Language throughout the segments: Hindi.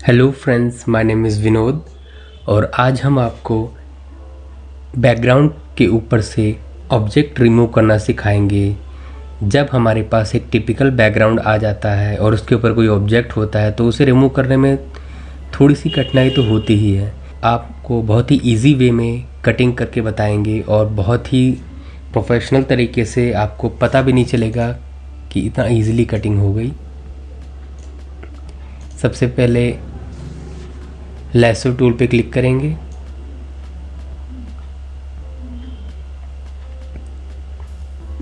Hello friends, my name is Vinod और आज हम आपको बैकग्राउंड के ऊपर से ऑब्जेक्ट रिमूव करना सिखाएंगे। जब हमारे पास एक टिपिकल बैकग्राउंड आ जाता है और उसके ऊपर कोई ऑब्जेक्ट होता है तो उसे रिमूव करने में थोड़ी सी कठिनाई तो होती ही है। आपको बहुत ही इजी वे में कटिंग करके बताएंगे और बहुत ही प्रोफेशनल तरीके से आपको पता भी नहीं चलेगा कि इतना ईजिली कटिंग हो गई। सबसे पहले लैसो टूल पे क्लिक करेंगे।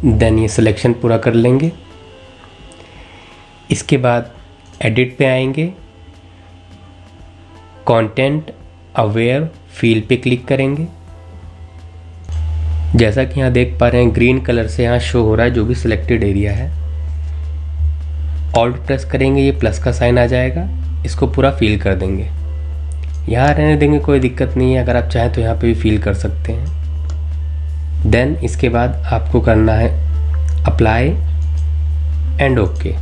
देन ये सिलेक्शन पूरा कर लेंगे। इसके बाद एडिट पे आएंगे, कंटेंट अवेयर फील पे क्लिक करेंगे। जैसा कि यहाँ देख पा रहे हैं ग्रीन कलर से यहाँ शो हो रहा है जो भी सिलेक्टेड एरिया है। ऑल्ट प्रेस करेंगे, ये प्लस का साइन आ जाएगा, इसको पूरा फिल कर देंगे। यहाँ रहने देंगे, कोई दिक्कत नहीं है, अगर आप चाहें तो यहाँ पे भी फिल कर सकते हैं। देन इसके बाद आपको करना है अप्लाई एंड ओके,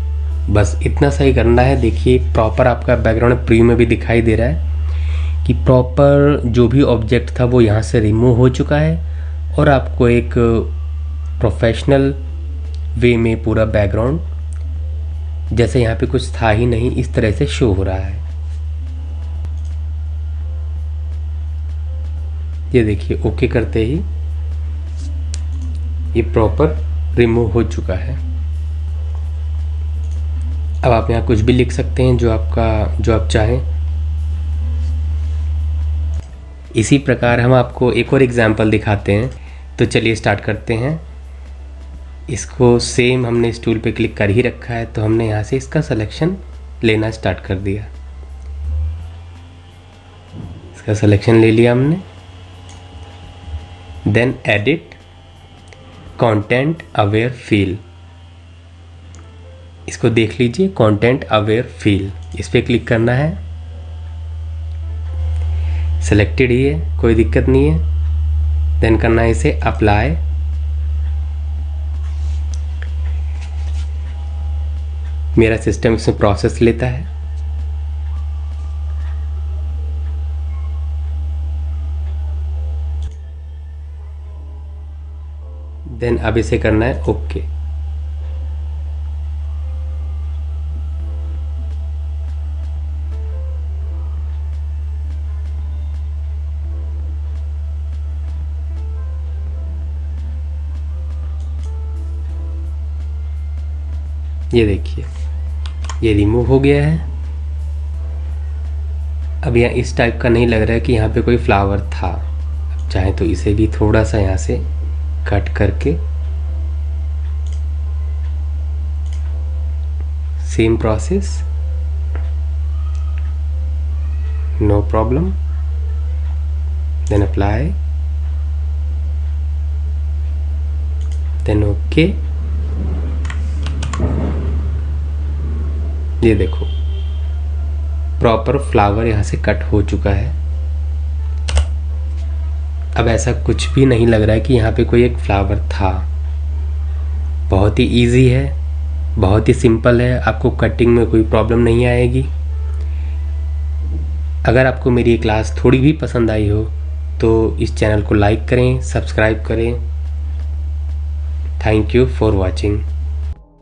बस इतना सही करना है। देखिए प्रॉपर आपका बैकग्राउंड प्रीव्यू में भी दिखाई दे रहा है कि प्रॉपर जो भी ऑब्जेक्ट था वो यहाँ से रिमूव हो चुका है और आपको एक प्रोफेशनल वे में पूरा बैकग्राउंड जैसे यहाँ पे कुछ था ही नहीं इस तरह से शो हो रहा है। ये देखिए ओके करते ही ये प्रॉपर रिमूव हो चुका है। अब आप यहाँ कुछ भी लिख सकते हैं जो आप चाहें। इसी प्रकार हम आपको एक और एग्जांपल दिखाते हैं, तो चलिए स्टार्ट करते हैं। इसको सेम हमने इस टूल पे क्लिक कर ही रखा है तो हमने यहाँ से इसका सिलेक्शन लेना स्टार्ट कर दिया। इसका सिलेक्शन ले लिया हमने। Then edit content aware fill, इसको देख लीजिए, कंटेंट अवेयर फील, इस पर क्लिक करना है। सिलेक्टेड ही है, कोई दिक्कत नहीं है। देन करना है इसे अप्लाई। मेरा सिस्टम इसमें प्रोसेस लेता है। देन अब इसे करना है ओके। ये देखिए ये रिमूव हो गया है। अब यहाँ इस टाइप का नहीं लग रहा है कि यहाँ पे कोई फ्लावर था। अब चाहे तो इसे भी थोड़ा सा यहाँ से कट करके same process, no problem. Then apply, then okay. ये देखो प्रॉपर फ्लावर यहाँ से कट हो चुका है। अब ऐसा कुछ भी नहीं लग रहा है कि यहाँ पे कोई एक फ्लावर था। बहुत ही इजी है, बहुत ही सिंपल है, आपको कटिंग में कोई प्रॉब्लम नहीं आएगी। अगर आपको मेरी ये क्लास थोड़ी भी पसंद आई हो तो इस चैनल को लाइक करें, सब्सक्राइब करें। Thank you for watching.